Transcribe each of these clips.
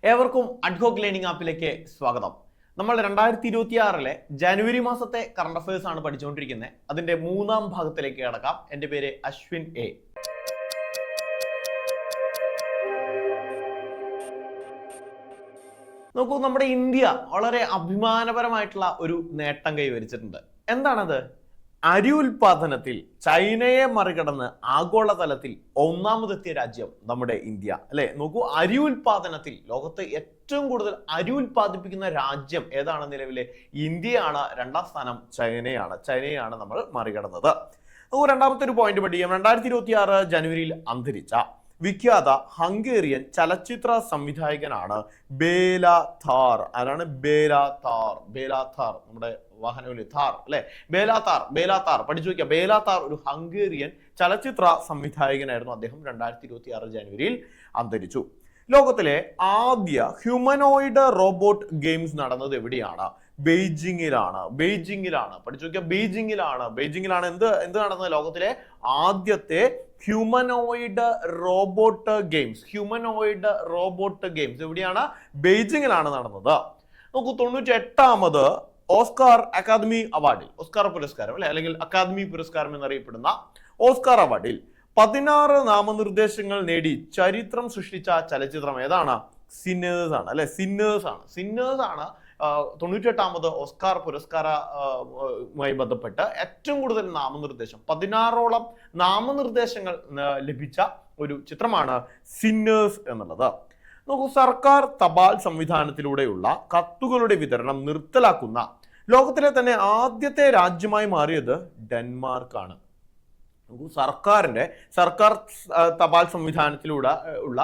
ഏവർക്കും ad hoc learning ആപ്പിലേക്ക് സ്വാഗതം. നമ്മൾ 2026 ജനുവരി മാസത്തെ കറണ്ട് അഫയേഴ്സ് ആണ് പഠിച്ചുകൊണ്ടിരിക്കുന്നത്. അതിന്റെ മൂന്നാം ഭാഗത്തിലേക്ക് കടക്കാം. എൻ്റെ പേര് അശ്വിൻ എ. നോക്കൂ, നമ്മുടെ ഇന്ത്യ വളരെ അഭിമാനപരമായിട്ടുള്ള ഒരു നേട്ടം കൈവരിച്ചിട്ടുണ്ട്. എന്താണത്? അരി ഉൽപാദനത്തിൽ ചൈനയെ മറികടന്ന് ആഗോളതലത്തിൽ ഒന്നാമതെത്തിയ രാജ്യം നമ്മുടെ ഇന്ത്യ അല്ലെ. നോക്കൂ, അരി ഉൽപാദനത്തിൽ ലോകത്ത് ഏറ്റവും കൂടുതൽ അരി ഉൽപ്പാദിപ്പിക്കുന്ന രാജ്യം ഏതാണ്? നിലവിലെ ഇന്ത്യയാണ്. രണ്ടാം സ്ഥാനം ചൈനയാണ് നമ്മൾ മറികടന്നത്. നോക്കൂ, രണ്ടാമത്തെ ഒരു പോയിന്റ് പഠിക്കാം. 2026 ജനുവരിയിൽ അന്തരിച്ച വിഖ്യാത ഹംഗേറിയൻ ചലച്ചിത്ര സംവിധായകനാണ് ബേല താർ. ആരാണ്? ബേല താർ. നമ്മുടെ വാഹനങ്ങളിൽ താർ അല്ലെ. ബേല താർ പഠിച്ചു വയ്ക്കുക. ബേല താർ ഒരു ഹംഗേറിയൻ ചലച്ചിത്ര സംവിധായകനായിരുന്നു. അദ്ദേഹം 2026 ജനുവരിയിൽ അന്തരിച്ചു. ലോകത്തിലെ ആദ്യ ഹ്യൂമനോയിഡ് റോബോട്ട് ഗെയിംസ് നടന്നത് എവിടെയാണ്? ബെയ്ജിങ്ങിലാണ്. പഠിച്ചു വയ്ക്കുക. ബെയ്ജിങ്ങിലാണ് എന്ത് നടന്നത്? ലോകത്തിലെ ആദ്യത്തെ ഹ്യൂമനോയിഡ് റോബോട്ട് ഗെയിംസ് എവിടെയാണ്? ബെയ്ജിങ്ങിലാണ് നടന്നത്. നോക്കൂ, 98ാമത് ഓസ്കാർ അക്കാദമി അവാർഡിൽ, ഓസ്കാർ പുരസ്കാരം അല്ലെ, അല്ലെങ്കിൽ അക്കാദമി പുരസ്കാരം എന്നറിയപ്പെടുന്ന ഓസ്കാർ അവാർഡിൽ 16 നാമനിർദ്ദേശങ്ങൾ നേടി ചരിത്രം സൃഷ്ടിച്ച ചലച്ചിത്രം ഏതാണ്? സിന്നേഴ്സ് ആണ് അല്ലെ. സിന്നേഴ്സ് ആണ് 98ാമത് ഓസ്കാർ പുരസ്കാരവുമായി ബന്ധപ്പെട്ട് ഏറ്റവും കൂടുതൽ നാമനിർദ്ദേശം, 16ഓളം നാമനിർദ്ദേശങ്ങൾ ലഭിച്ച ഒരു ചിത്രമാണ് സിന്നേഴ്സ് എന്നുള്ളത്. നോക്കൂ, സർക്കാർ തപാൽ സംവിധാനത്തിലൂടെയുള്ള കത്തുകളുടെ വിതരണം നിർത്തലാക്കുന്ന ലോകത്തിലെ തന്നെ ആദ്യത്തെ രാജ്യമായി മാറിയത് ഡെൻമാർക്കാണ്. സർക്കാർ തപാൽ സംവിധാനത്തിലൂടെ ഉള്ള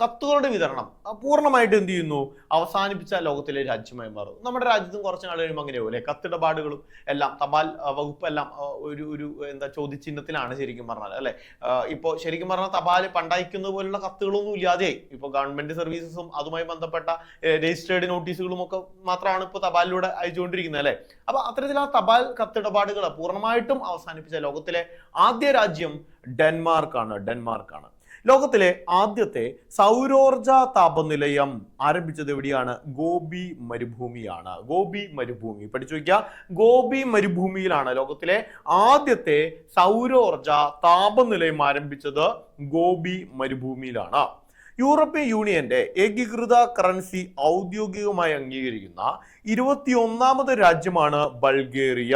കത്തുകളുടെ വിതരണം പൂർണ്ണമായിട്ട് എന്ത് ചെയ്യുന്നു? അവസാനിപ്പിച്ച ലോകത്തിലെ രാജ്യമായി മാറും. നമ്മുടെ രാജ്യത്തും കുറച്ച് നാൾ കഴിയുമ്പോൾ അങ്ങനെയോ അല്ലെ. കത്തിടപാടുകളും എല്ലാം തപാൽ വകുപ്പ് എല്ലാം ഒരു ചോദ്യചിഹ്നത്തിലാണ് ശരിക്കും പറഞ്ഞാൽ അല്ലെ. ഇപ്പോൾ ശരിക്കും പറഞ്ഞാൽ തപാൽ പണ്ടയക്കുന്നത് പോലുള്ള കത്തുകളൊന്നും ഇല്ലാതെ ഇപ്പോൾ ഗവൺമെന്റ് സർവീസസും അതുമായി ബന്ധപ്പെട്ട രജിസ്റ്റേർഡ് നോട്ടീസുകളും ഒക്കെ മാത്രമാണ് ഇപ്പോൾ തപാലിലൂടെ അയച്ചുകൊണ്ടിരിക്കുന്നത് അല്ലെ. അപ്പൊ അത്തരത്തിൽ ആ തപാൽ കത്തിടപാടുകൾ പൂർണ്ണമായിട്ടും അവസാനിപ്പിച്ച ലോകത്തിലെ ആദ്യ രാജ്യം ഡെൻമാർക്കാണ്. ലോകത്തിലെ ആദ്യത്തെ സൗരോർജ താപനിലയം ആരംഭിച്ചത് എവിടെയാണ്? ഗോബി മരുഭൂമി പഠിച്ചു വയ്ക്കുക. ഗോബി മരുഭൂമിയിലാണ് ലോകത്തിലെ ആദ്യത്തെ സൗരോർജ താപനിലയം ആരംഭിച്ചത്. ഗോബി മരുഭൂമിയിലാണ്. യൂറോപ്യൻ യൂണിയന്റെ ഏകീകൃത കറൻസി ഔദ്യോഗികമായി അംഗീകരിക്കുന്ന 21ാമത് രാജ്യമാണ് ബൾഗേറിയ.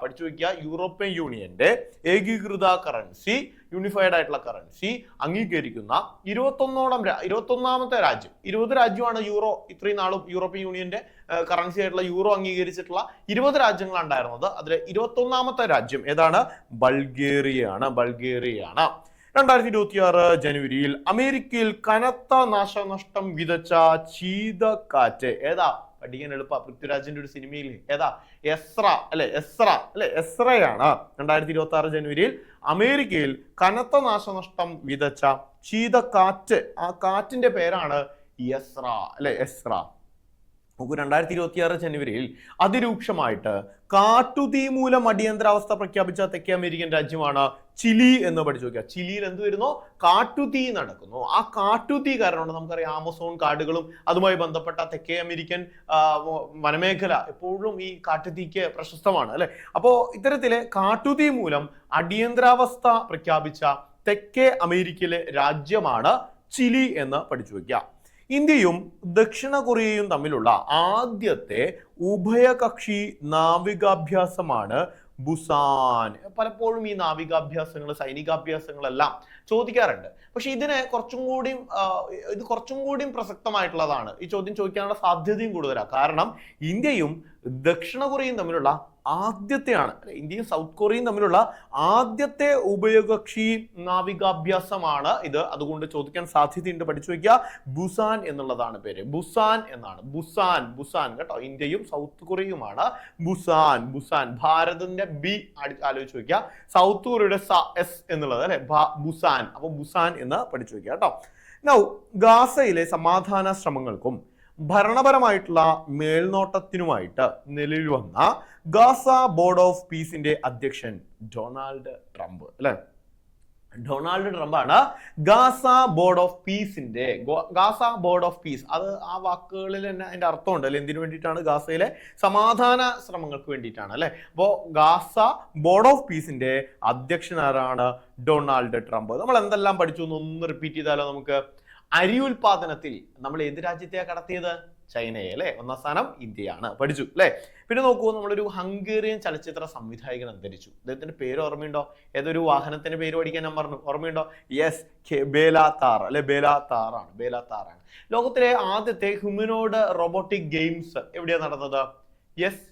പഠിച്ചു വയ്ക്കുക. യൂറോപ്യൻ യൂണിയന്റെ ഏകീകൃത കറൻസി, യൂണിഫൈഡ് ആയിട്ടുള്ള കറൻസി അംഗീകരിക്കുന്ന 21ാമത്തെ രാജ്യം. 20 രാജ്യമാണ് യൂറോ ഇത്രയും നാളും യൂറോപ്യൻ യൂണിയന്റെ കറൻസി ആയിട്ടുള്ള യൂറോ അംഗീകരിച്ചിട്ടുള്ള 20 രാജ്യങ്ങളാണ് ഉണ്ടായിരുന്നത്. അതിലെ 21ാമത്തെ രാജ്യം ഏതാണ്? ബൾഗേറിയയാണ്. 2026 ജനുവരിയിൽ അമേരിക്കയിൽ കനത്ത നാശനഷ്ടം വിതച്ച ശീതക്കാറ്റ് ഏതാ? പഠിക്കാൻ എളുപ്പ. പൃഥ്വിരാജിന്റെ ഒരു സിനിമയിൽ ഏതാ? എസ്രയാണ്. 2026 ജനുവരിയിൽ അമേരിക്കയിൽ കനത്ത നാശനഷ്ടം വിതച്ച ശീതക്കാറ്റ്, ആ കാറ്റിന്റെ പേരാണ് എസ്ര. 2026 ജനുവരിയിൽ അതിരൂക്ഷമായിട്ട് കാട്ടുതീ മൂലം അടിയന്തരാവസ്ഥ പ്രഖ്യാപിച്ച തെക്കേ അമേരിക്കൻ രാജ്യമാണ് ചിലി എന്ന് പഠിച്ചു നോക്കുക. ചിലിയിൽ എന്ത് വരുന്നു? കാട്ടുതീ നടക്കുന്നു. ആ കാട്ടുതീ കാരണമാണ് നമുക്കറിയാം ആമസോൺ കാടുകളും അതുമായി ബന്ധപ്പെട്ട തെക്കേ അമേരിക്കൻ വനമേഖല എപ്പോഴും ഈ കാട്ടുതീക്ക് പ്രശസ്തമാണ് അല്ലെ. അപ്പോ ഇത്തരത്തിലെ കാട്ടുതീ മൂലം അടിയന്തരാവസ്ഥ പ്രഖ്യാപിച്ച തെക്കേ അമേരിക്കയിലെ രാജ്യമാണ് ചിലി എന്ന് പഠിച്ചു വയ്ക്കുക. ഇന്ത്യയും ദക്ഷിണ കൊറിയയും തമ്മിലുള്ള ആദ്യത്തെ ഉഭയകക്ഷി നാവികാഭ്യാസമാണ് ബുസാൻ. പലപ്പോഴും ഈ നാവികാഭ്യാസങ്ങൾ, സൈനികാഭ്യാസങ്ങളെല്ലാം ചോദിക്കാറുണ്ട്. പക്ഷെ ഇത് കുറച്ചും കൂടി പ്രസക്തമായിട്ടുള്ളതാണ്. ഈ ചോദ്യം ചോദിക്കാനുള്ള സാധ്യതയും കൂടുതലാണ്. കാരണം ഇന്ത്യയും ദക്ഷിണ കൊറിയയും തമ്മിലുള്ള ഇന്ത്യയും സൗത്ത് കൊറിയയും തമ്മിലുള്ള ആദ്യത്തെ ഉഭയകക്ഷി നാവികാഭ്യാസമാണ് ഇത്. അതുകൊണ്ട് ചോദിക്കാൻ സാധ്യതയുണ്ട്. പഠിച്ചു വയ്ക്കുക. ബുസാൻ എന്നുള്ളതാണ് പേര്. ബുസാൻ കേട്ടോ. ഇന്ത്യയും സൗത്ത് കൊറിയയുമാണ്. ബുസാൻ. ഭാരതത്തിന്റെ ബി ആലോചിച്ച് വയ്ക്കുക. സൗത്ത് കൊറിയയുടെ എസ് എന്നുള്ളത് അല്ലെ. ബുസാൻ. അപ്പൊ ബുസാൻ എന്ന് പഠിച്ചു വയ്ക്കുക കേട്ടോ. നൗ, ഗാസയിലെ സമാധാന ശ്രമങ്ങൾക്കും ഭരണപരമായിട്ടുള്ള മേൽനോട്ടത്തിനുമായിട്ട് നിലവിൽ വന്ന ഗാസ ബോർഡ് ഓഫ് പീസിന്റെ അധ്യക്ഷൻ ഡൊണാൾഡ് ട്രംപ് അല്ലെ. ഡൊണാൾഡ് ട്രംപാണ് ഗാസ ബോർഡ് ഓഫ് പീസിന്റെ ഗാസ ബോർഡ് ഓഫ് പീസ്. അത് ആ വാക്കുകളിൽ തന്നെ അതിന്റെ അർത്ഥമുണ്ട് അല്ലെ, എന്തിനു വേണ്ടിയിട്ടാണ്? ഗാസയിലെ സമാധാന ശ്രമങ്ങൾക്ക് വേണ്ടിയിട്ടാണ് അല്ലെ. അപ്പോ ഗാസ ബോർഡ് ഓഫ് പീസിന്റെ അധ്യക്ഷനാരാണ് ഡൊണാൾഡ് ട്രംപ്. നമ്മൾ എന്തെല്ലാം പഠിച്ചു ഒന്ന് റിപ്പീറ്റ് ചെയ്താലോ നമുക്ക്. അരി ഉൽപാദനത്തിൽ നമ്മൾ ഏത് രാജ്യത്തെയാണ് കടത്തിയത്? ചൈനയെ അല്ലെ. ഒന്നാം സ്ഥാനം ഇന്ത്യയാണ്, പഠിച്ചു അല്ലെ. പിന്നെ നോക്കൂ, നമ്മളൊരു ഹംഗേറിയൻ ചലച്ചിത്ര സംവിധായകൻ അന്തരിച്ചു. അദ്ദേഹത്തിന്റെ പേര് ഓർമ്മയുണ്ടോ? ഏതൊരു വാഹനത്തിന്റെ പേര് പഠിക്കാൻ ഞാൻ പറഞ്ഞു, ഓർമ്മയുണ്ടോ? യെസ്, ബേലാ താർ അല്ലെ. ബേലാ താറാണ്. ലോകത്തിലെ ആദ്യത്തെ ഹ്യൂമനോയിഡ് റോബോട്ടിക് ഗെയിംസ് എവിടെയാണ് നടന്നത്? യെസ്,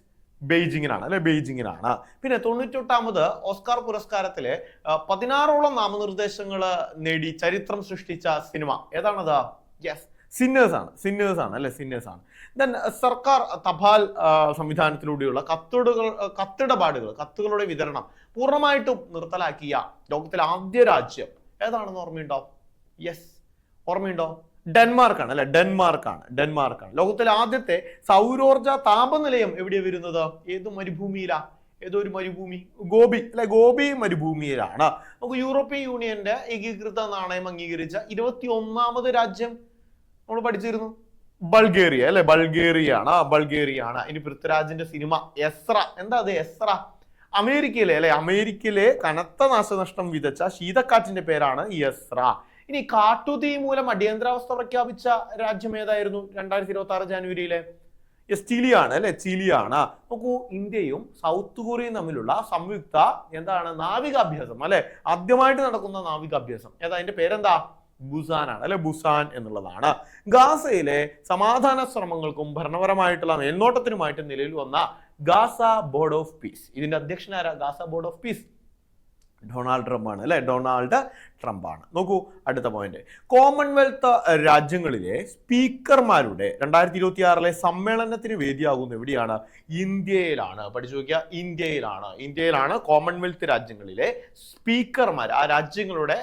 ബെയ്ജിങ്ങിനാണ് അല്ലെ. ബെയ്ജിങ്ങിനാണ്. പിന്നെ 98ാമത് ഓസ്കാർ പുരസ്കാരത്തിലെ 16ഓളം നാമനിർദ്ദേശങ്ങൾ നേടി ചരിത്രം സൃഷ്ടിച്ച സിനിമ ഏതാണത്? യെസ്, സിന്നേഴ്സ് ആണ് അല്ലെ. സിന്നേഴ്സ് ആണ്. ദെൻ സർക്കാർ തപാൽ സംവിധാനത്തിലൂടെയുള്ള കത്തുകളുടെ വിതരണം പൂർണ്ണമായിട്ടും നിർത്തലാക്കിയ ലോകത്തിലെ ആദ്യ രാജ്യം ഏതാണെന്ന് ഓർമ്മയുണ്ടോ? യെസ്, ഓർമ്മയുണ്ടോ? ഡെൻമാർക്കാണ് അല്ലെ. ഡെൻമാർക്കാണ്. ലോകത്തിലെ ആദ്യത്തെ സൗരോർജ താപനിലയം എവിടെയാണ് വരുന്നത്? ഏത് മരുഭൂമിയിലാ? ഏതോ ഒരു മരുഭൂമി, ഗോബി മരുഭൂമിയിലാണ്. നമുക്ക് യൂറോപ്യൻ യൂണിയന്റെ ഏകീകൃത നാണയം അംഗീകരിച്ച 21ാമത് രാജ്യം നമ്മൾ പഠിച്ചിരുന്നു, ബൾഗേറിയ അല്ലെ. ബൾഗേറിയാണ്. ഇനി പൃഥ്വിരാജിന്റെ സിനിമ എസ്ര, എന്താ അത്? എസ്ര. അമേരിക്കയിലെ കനത്ത നാശനഷ്ടം വിതച്ച ശീതക്കാറ്റിന്റെ പേരാണ് എസ്ര. ഇനി കാട്ടുതീ മൂലം അടിയന്തരാവസ്ഥ പ്രഖ്യാപിച്ച രാജ്യം ഏതായിരുന്നു 2026 ജനുവരിയിലെ? ചിലിയാണ് അല്ലെ. ചിലിയാണ്. നോക്കൂ, ഇന്ത്യയും സൗത്ത് കൊറിയയും തമ്മിലുള്ള സംയുക്ത നാവികാഭ്യാസം അല്ലെ, ആദ്യമായിട്ട് നടക്കുന്ന നാവികാഭ്യാസം ഏതാ? അതിന്റെ പേരെന്താ? ബുസാനാണ് അല്ലെ. ബുസാൻ എന്നുള്ളതാണ്. ഗാസയിലെ സമാധാന ശ്രമങ്ങൾക്കും ഭരണപരമായിട്ടുള്ള മേൽനോട്ടത്തിനുമായിട്ട് നിലവിൽ വന്ന ഗാസ ബോർഡ് ഓഫ് പീസ്, ഇതിന്റെ അധ്യക്ഷനാരാ? Gaza board of peace Donald ട്രംപാണ് അല്ലെ. ഡൊണാൾഡ് ട്രംപാണ്. നോക്കൂ, അടുത്ത പോയിന്റ്. കോമൺവെൽത്ത് രാജ്യങ്ങളിലെ സ്പീക്കർമാരുടെ 2026 സമ്മേളനത്തിന് വേദിയാകുന്ന എവിടെയാണ്? ഇന്ത്യയിലാണ്. പഠിച്ചു നോക്കിയ, ഇന്ത്യയിലാണ് കോമൺവെൽത്ത് രാജ്യങ്ങളിലെ സ്പീക്കർമാർ, ആ രാജ്യങ്ങളുടെ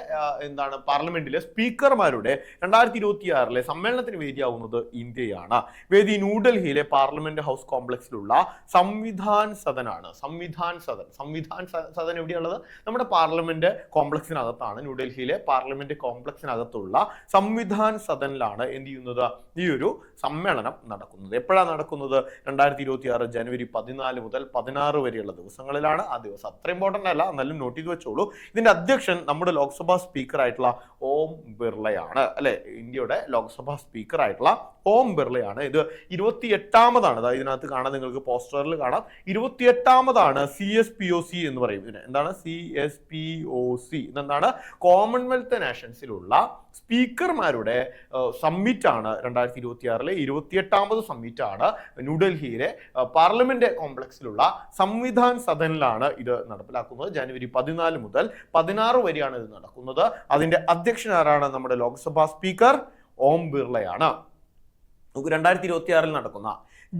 പാർലമെന്റിലെ സ്പീക്കർമാരുടെ 2026 സമ്മേളനത്തിന് വേദിയാകുന്നത് ഇന്ത്യയാണ്. വേദി ന്യൂഡൽഹിയിലെ പാർലമെന്റ് ഹൗസ് കോംപ്ലക്സിലുള്ള സംവിധാൻ സദനാണ്. സംവിധാൻ സദൻ എവിടെയുള്ളത്? നമ്മുടെ പാർലമെന്റ് കോംപ്ലക്സിനകത്താണ്. ന്യൂഡൽഹിയിലെ പാർലമെന്റ് കോംപ്ലക്സിനകത്തുള്ള സംവിധാൻ സദനിലാണ് എന്ത് ചെയ്യുന്നത്? ഈ ഒരു സമ്മേളനം നടക്കുന്നത്. എപ്പോഴാണ് നടക്കുന്നത്? 2026 ജനുവരി 14 മുതൽ 16 വരെയുള്ള ദിവസങ്ങളിലാണ്. ആ ദിവസം അത്ര ഇമ്പോർട്ടന്റ് അല്ല, എന്നാലും നോട്ട് ചെയ്ത് വെച്ചോളൂ. ഇതിന്റെ അധ്യക്ഷൻ നമ്മുടെ ലോക്സഭാ സ്പീക്കർ ആയിട്ടുള്ള ഓം ബിർളയാണ് അല്ലെ. ഇന്ത്യയുടെ ലോക്സഭാ സ്പീക്കർ ആയിട്ടുള്ള ഓം ബിർളയാണ്. ഇത് 28ാമതാണ്. അതായത് ഇതിനകത്ത് കാണാൻ, നിങ്ങൾക്ക് പോസ്റ്ററിൽ കാണാം, 28ാമതാണ് CSPOC എന്ന് പറയും. എന്താണ് CSPOC? ഇതെന്താണ്? കോമൺവെൽത്ത് നാഷൻസിലുള്ള സ്പീക്കർമാരുടെ സമ്മിറ്റ് ആണ്. 2026 28ാമത് സമ്മിറ്റ് ആണ്. ന്യൂഡൽഹിയിലെ പാർലമെന്റ് കോംപ്ലക്സിലുള്ള സംവിധാൻ സദനിലാണ് ഇത് നടപ്പിലാക്കുന്നത്. ജനുവരി 14 മുതൽ 16 വരെയാണ് ഇത് നടക്കുന്നത്. അതിന്റെ അധ്യക്ഷനാരാണ്? നമ്മുടെ ലോക്സഭാ സ്പീക്കർ ഓം ബിർളയാണ്. 2026 നടക്കുന്ന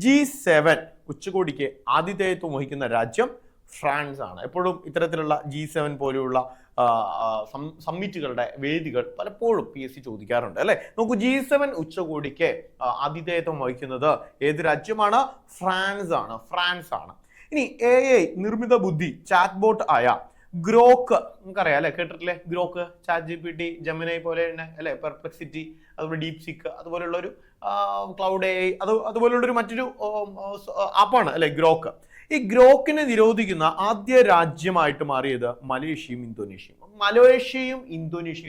G7 ഉച്ചകോടിക്ക് ആതിഥേയത്വം വഹിക്കുന്ന രാജ്യം ഫ്രാൻസ് ആണ്. എപ്പോഴും ഇത്തരത്തിലുള്ള G7 പോലെയുള്ള സമ്മിറ്റുകളുടെ വേദികൾ പലപ്പോഴും PSC ചോദിക്കാറുണ്ട് അല്ലെ. നോക്കൂ, G7 ഉച്ചകോടിക്ക് ആതിഥേയത്വം വഹിക്കുന്നത് ഏത് രാജ്യമാണ്? ഫ്രാൻസ് ആണ്. ഇനി AI നിർമ്മിത ബുദ്ധി ചാറ്റ് ബോട്ട് ആയ ഗ്രോക്ക് നമുക്കറിയാം അല്ലെ, കേട്ടിട്ടില്ലേ? ഗ്രോക്ക്, ചാറ്റ് GPT, ജെമിനി പോലെ തന്നെ അല്ലെ, പെർപ്ലെക്സിറ്റി, അതുപോലെ ഡീപ് സീക്ക്, അതുപോലുള്ള ഒരു ക്ലൗഡ് AI, അതുപോലുള്ള ഒരു മറ്റൊരു ആപ്പാണ് അല്ലെ ഗ്രോക്ക്. ഈ ഗ്രോക്കിനെ നിരോധിക്കുന്ന ആദ്യ രാജ്യമായിട്ട് മാറിയത് മലേഷ്യയും ഇന്തോനേഷ്യയും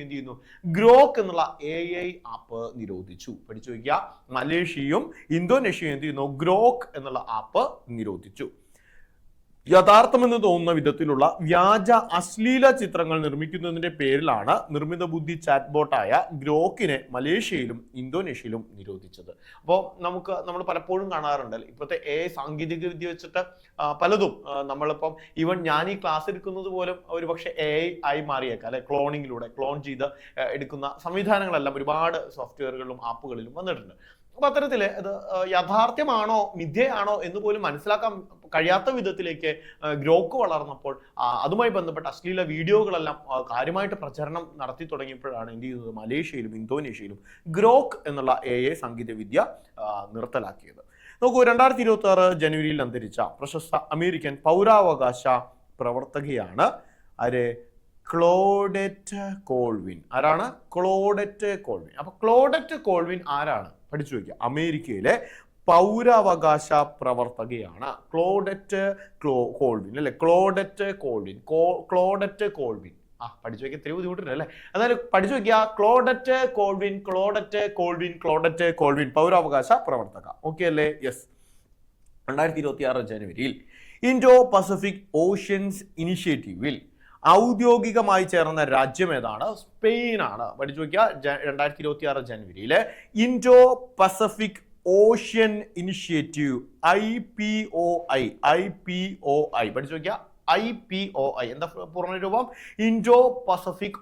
എന്ത് ചെയ്യുന്നു? ഗ്രോക്ക് എന്നുള്ള AI ആപ്പ് നിരോധിച്ചു. പഠിച്ചു വയ്ക്കുക, മലേഷ്യയും ഇന്തോനേഷ്യയും എന്ത് ചെയ്യുന്നു? ഗ്രോക്ക് എന്നുള്ള ആപ്പ് നിരോധിച്ചു. യഥാർത്ഥമെന്ന് തോന്നുന്ന വിധത്തിലുള്ള വ്യാജ അശ്ലീല ചിത്രങ്ങൾ നിർമ്മിക്കുന്നതിന്റെ പേരിലാണ് നിർമ്മിത ബുദ്ധി ചാറ്റ് ബോട്ടായ ഗ്രോക്കിനെ മലേഷ്യയിലും ഇന്തോനേഷ്യയിലും നിരോധിച്ചത്. അപ്പോൾ നമ്മൾ പലപ്പോഴും കാണാറുണ്ട് ഇപ്പോഴത്തെ AI സാങ്കേതിക വിദ്യ വെച്ചിട്ട് പലതും നമ്മളിപ്പം ഈവൻ ഞാൻ ഈ ക്ലാസ് എടുക്കുന്നത് പോലും ഒരു പക്ഷേ AI ആയി മാറിയേക്കാം അല്ലെ. ക്ലോൺ ചെയ്ത് എടുക്കുന്ന സംവിധാനങ്ങളെല്ലാം ഒരുപാട് സോഫ്റ്റ്വെയറുകളിലും ആപ്പുകളിലും വന്നിട്ടുണ്ട്. അപ്പൊ അത്തരത്തില് അത് യാഥാർത്ഥ്യമാണോ മിഥ്യയാണോ എന്ന് പോലും മനസ്സിലാക്കാൻ കഴിയാത്ത വിധത്തിലേക്ക് ഗ്രോക്ക് വളർന്നപ്പോൾ അതുമായി ബന്ധപ്പെട്ട അശ്ലീല വീഡിയോകളെല്ലാം കാര്യമായിട്ട് പ്രചരണം നടത്തി തുടങ്ങിയപ്പോഴാണ് എന്ത് ചെയ്യുന്നത്? മലേഷ്യയിലും ഇന്തോനേഷ്യയിലും ഗ്രോക്ക് എന്നുള്ള AI സാങ്കേതിക വിദ്യ നിർത്തലാക്കിയത്. നോക്കൂ, 2026 ജനുവരിയിൽ അന്തരിച്ച പ്രശസ്ത അമേരിക്കൻ പൗരാവകാശ പ്രവർത്തകയാണ് ക്ലോഡറ്റ് കോൾവിൻ. ആരാണ്? ക്ലോഡറ്റ് കോൾവിൻ. അപ്പൊ ക്ലോഡറ്റ് കോൾവിൻ ആരാണ്? പഠിച്ചു വയ്ക്കുക. അമേരിക്കയിലെ പൗരാവകാശ പ്രവർത്തകയാണ് ക്ലോഡറ്റ് കോൾവിൻ, അല്ലെ? ക്ലോഡറ്റ് കോൾവിൻ, ക്ലോഡറ്റ് കോൾവിൻ. പഠിച്ചു വയ്ക്കുക. ഇത്തിരി ബുദ്ധിമുട്ടുണ്ട് അല്ലെ? എന്നാലും പഠിച്ചു വയ്ക്കുക. ക്ലോഡറ്റ് കോൾവിൻ, ക്ലോഡറ്റ് കോൾവിൻ, ക്ലോഡറ്റ് കോൾവിൻ, പൗരാവകാശ പ്രവർത്തക. ഓക്കെ അല്ലേ? യെസ്. 2026 ജനുവരിയിൽ ഇൻഡോ പസഫിക് ഓഷ്യൻസ് ഇനിഷ്യേറ്റീവിൽ ഔദ്യോഗികമായി ചേർന്ന രാജ്യം ഏതാണ്? സ്പെയിൻ ആണ്. പഠിച്ചു വയ്ക്കുക. 2026 ജനുവരിയിലെ Indo Pacific Ocean initiative IPOI പഠിച്ചു വയ്ക്കുക. IPOI എന്താ പൂർണ്ണ രൂപം? Indo Pacific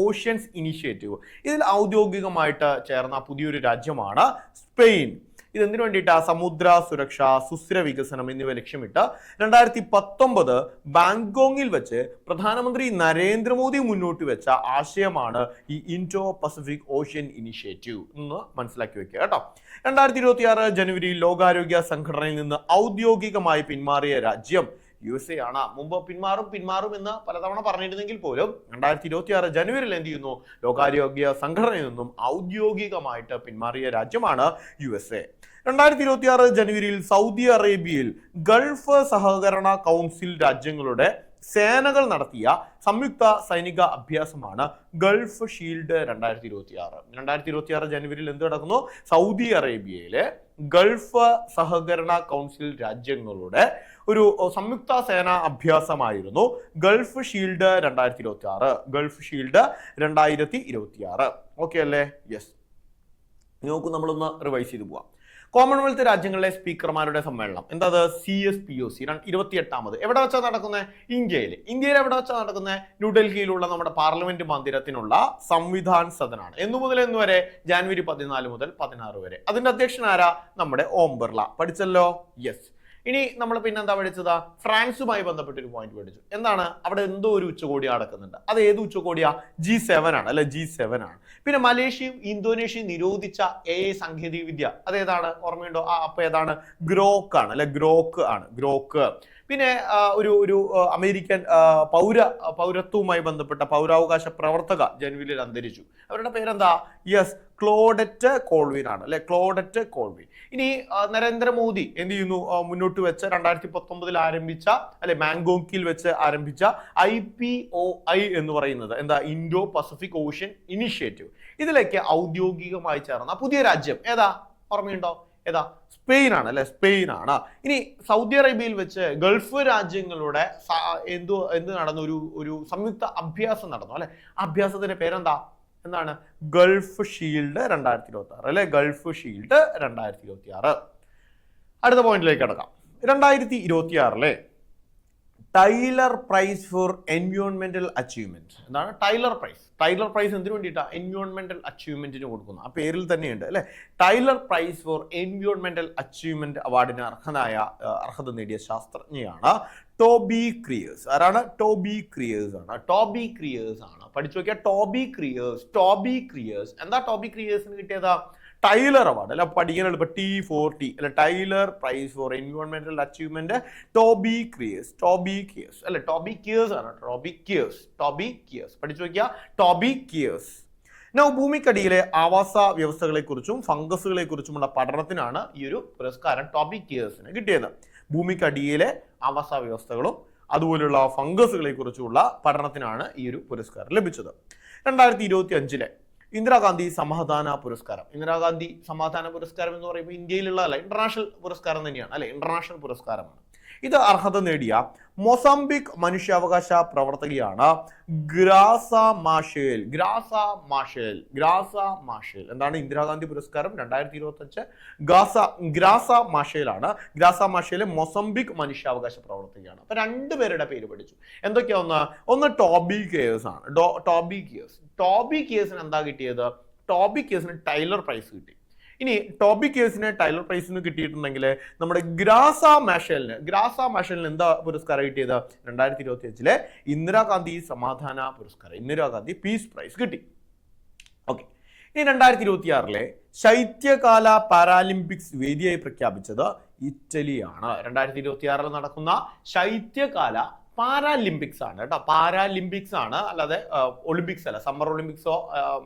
Oceans initiative. ഇതിൽ ഔദ്യോഗികമായിട്ട് ചേർന്ന പുതിയൊരു രാജ്യമാണ് സ്പെയിൻ. ഇതെന്തിനു വേണ്ടിയിട്ടാ? സമുദ്ര സുരക്ഷ, സുസ്ഥിര വികസനം എന്നിവ ലക്ഷ്യമിട്ട് 2019 ബാങ്കോങ്ങിൽ വെച്ച് പ്രധാനമന്ത്രി നരേന്ദ്രമോദി മുന്നോട്ട് വെച്ച ആശയമാണ് ഈ ഇൻഡോ പസഫിക് ഓഷ്യൻ ഇനിഷ്യേറ്റീവ് എന്ന് മനസ്സിലാക്കി വെക്കുക കേട്ടോ. 2026 ജനുവരിയിൽ ലോകാരോഗ്യ സംഘടനയിൽ നിന്ന് ഔദ്യോഗികമായി പിന്മാറിയ രാജ്യം USA ആണ്. മുമ്പ് പിന്മാറും എന്ന് പലതവണ പറഞ്ഞിരുന്നെങ്കിൽ പോലും 2026 ജനുവരിയിൽ എന്ത് ചെയ്യുന്നു? ലോകാരോഗ്യ സംഘടനയിൽ നിന്നും ഔദ്യോഗികമായിട്ട് പിന്മാറിയ രാജ്യമാണ് USA. 2026 ജനുവരിയിൽ സൗദി അറേബ്യയിൽ ഗൾഫ് സഹകരണ കൗൺസിൽ രാജ്യങ്ങളുടെ സേനകൾ നടത്തിയ സംയുക്ത സൈനിക അഭ്യാസമാണ് ഗൾഫ് ഷീൽഡ് 2026. 2026 ജനുവരിയിൽ എന്ത് നടക്കുന്നു? സൗദി അറേബ്യയിലെ ഗൾഫ് സഹകരണ കൗൺസിൽ രാജ്യങ്ങളുടെ ഒരു സംയുക്ത സേനാ അഭ്യാസമായിരുന്നു Gulf Shield 2026. Gulf Shield 2026. Okay അല്ലേ? യെസ്. നോക്കൂ, നമ്മളൊന്ന് റിവൈസ് ചെയ്ത് പോവാം. കോമൺവെൽത്ത് രാജ്യങ്ങളിലെ സ്പീക്കർമാരുടെ സമ്മേളനം എന്താ? CSPOC 28ാമത് എവിടെ വെച്ചാൽ നടക്കുന്നത്? ഇന്ത്യയിൽ എവിടെ വെച്ചാൽ നടക്കുന്നത്? ന്യൂഡൽഹിയിലുള്ള നമ്മുടെ പാർലമെന്റ് മന്ദിരത്തിനുള്ള സംവിധാൻ സദനാണ്. എന്നു മുതൽ എന്ന് വരെ? ജാനുവരി 14 മുതൽ 16 വരെ. അതിന്റെ അധ്യക്ഷൻ ആരാ? നമ്മുടെ ഓം ബിർള. പഠിച്ചല്ലോ? യെസ്. ഇനി നമ്മൾ പിന്നെന്താ പഠിച്ചത്? ഫ്രാൻസുമായി ബന്ധപ്പെട്ടൊരു പോയിന്റ് പഠിച്ചു. എന്താണ്? അവിടെ എന്തോ ഒരു ഉച്ചകോടി നടക്കുന്നുണ്ട്. അത് ഏത് ഉച്ചകോടിയാ? G7 ആണ് അല്ലെ? G7 ആണ്. പിന്നെ മലേഷ്യയും ഇന്തോനേഷ്യയും നിരോധിച്ച AI സാങ്കേതിക വിദ്യ അതേതാണ്? ഓർമ്മയുണ്ടോ? അപ്പൊ ഏതാണ്? ഗ്രോക്ക് ആണ് അല്ലെ? ഗ്രോക്ക് ആണ്. ഗ്രോക്ക്. പിന്നെ ഒരു അമേരിക്കൻ പൗരത്വവുമായി ബന്ധപ്പെട്ട പൗരാവകാശ പ്രവർത്തക ജനുവരിയിൽ അന്തരിച്ചു. അവരുടെ പേരെന്താ? യെസ്, ക്ലോഡറ്റ് കോൾവിൻ ആണ് അല്ലെ? ക്ലോഡറ്റ് കോൾവിൻ. ഇനി നരേന്ദ്രമോദി എന്ത് ചെയ്യുന്നു? മുന്നോട്ട് വെച്ച് 2019 ആരംഭിച്ച അല്ലെ മാങ്കോങ്ങിൽ വെച്ച് ആരംഭിച്ച IPOI എന്ന് പറയുന്നത് എന്താ? Indo Pacific Ocean initiative. ഇതിലേക്ക് ഔദ്യോഗികമായി ചേർന്ന പുതിയ രാജ്യം ഏതാ? ഓർമ്മയുണ്ടോ? ഏതാ? സ്പെയിൻ ആണ് അല്ലെ? സ്പെയിൻ ആണ്. ഇനി സൗദി അറേബ്യയിൽ വെച്ച് ഗൾഫ് രാജ്യങ്ങളുടെ എന്ത് നടന്നു? ഒരു സംയുക്ത അഭ്യാസം നടന്നു അല്ലെ? അഭ്യാസത്തിന്റെ പേരെന്താ? എന്താണ്? ഗൾഫ് ഷീൽഡ് 2026 അല്ലെ? Gulf Shield 2026. അടുത്ത പോയിന്റിലേക്ക് കടക്കാം. 2026 ടൈലർ പ്രൈസ് ഫോർ എൻവയോൺമെന്റൽ അച്ചീവ്മെന്റ്. എന്താണ് ടൈലർ പ്രൈസ്? ടൈലർ പ്രൈസ് എന്തിനു വേണ്ടിയിട്ടാണ്? എൻവയോൺമെന്റൽ അച്ചീവ്മെന്റിന് കൊടുക്കുന്നു. ആ പേരിൽ തന്നെയുണ്ട് അല്ലെ? ടൈലർ പ്രൈസ് ഫോർ എൻവയോൺമെന്റൽ അച്ചീവ്മെന്റ് അവാർഡിന് അർഹത നേടിയ ശാസ്ത്രജ്ഞയാണ് ടോബി ക്രിയേഴ്സ്. ആരാണ്? ടോബി ക്രിയേഴ്സ് ആണ്. ടോബി ക്രിയേഴ്സ് ആണ്. പഠിച്ചു നോക്കിയാൽ ടോബി ക്രിയേഴ്സ്. എന്താ ടോബി ക്രിയേഴ്സിന് കിട്ടിയതാ? ടൈലർ അവാർഡ് അല്ല? പഠിക്കാൻ എളുപ്പം T4T അല്ലെ? ടൈലർ പ്രൈസ് ഫോർ എൻവയോൺമെന്റൽ അച്ചീവ്മെന്റ് ടോബി ക്രിയേഴ്സ് അല്ലെ? ടോബി കിയേഴ്സ് ആണ്. ടോബി കിയേഴ്സ് പഠിച്ചു നോക്കിയാ. ടോബി കിയേഴ്സ്. ഭൂമിക്കടിയിലെ ആവാസ വ്യവസ്ഥകളെ കുറിച്ചും ഫംഗസുകളെ കുറിച്ചുമുള്ള പഠനത്തിനാണ് ഈ ഒരു പുരസ്കാരം ടോബി കിയേഴ്സിന് കിട്ടിയത്. ഭൂമിക്കടിയിലെ ആവാസ വ്യവസ്ഥകളും അതുപോലുള്ള ഫംഗസുകളെ കുറിച്ചുള്ള പഠനത്തിനാണ് ഈ ഒരു പുരസ്കാരം ലഭിച്ചത്. 2025 ഇന്ദിരാഗാന്ധി സമാധാന പുരസ്കാരം. ഇന്ദിരാഗാന്ധി സമാധാന പുരസ്കാരം എന്ന് പറയുമ്പോൾ ഇന്ത്യയിലുള്ള അല്ല, ഇന്റർനാഷണൽ പുരസ്കാരം തന്നെയാണ് അല്ലെ? ഇന്റർനാഷണൽ പുരസ്കാരമാണ്. ഇത് അർഹത നേടിയ മൊസാംബിക് മനുഷ്യാവകാശ പ്രവർത്തകയാണ് ഗ്രാസ മാഷേൽ. എന്താണ് ഇന്ദിരാഗാന്ധി പുരസ്കാരം 2025? ഗ്രാസ മാഷേലാണ്. ഗ്രാസ മാഷേൽ മൊസാംബിക് മനുഷ്യാവകാശ പ്രവർത്തകയാണ്. അപ്പൊ രണ്ടുപേരുടെ പേര് പഠിച്ചു. എന്തൊക്കെയാ? ഒന്ന് ടോബി കിയേഴ്സ് ആണ്. ടോബി കിയേഴ്സിന് എന്താ കിട്ടിയത്? ടോബി കിയേഴ്സിന് ടൈലർ പ്രൈസ് കിട്ടി. ഇനി ടോബി കിയേഴ്സിന് ടൈലർ പ്രൈസിന് കിട്ടിയിട്ടുണ്ടെങ്കിൽ നമ്മുടെ ഗ്രാസ മാഷലിന് എന്താ പുരസ്കാരം കിട്ടിയത്? 2025 ഇന്ദിരാഗാന്ധി സമാധാന പുരസ്കാരം, ഇന്ദിരാഗാന്ധി പീസ് പ്രൈസ് കിട്ടി. ഓക്കെ. ഇനി 2026 ശൈത്യകാല പാരാലിമ്പിക്സ് വേദിയായി പ്രഖ്യാപിച്ചത് ഇറ്റലിയാണ്. 2026 നടക്കുന്ന ശൈത്യകാല പാരാലിമ്പിക്സ് ആണ് കേട്ടോ. പാരാലിമ്പിക്സ് ആണ്, അല്ലാതെ ഒളിമ്പിക്സ് അല്ല. സമ്മർ ഒളിമ്പിക്സോ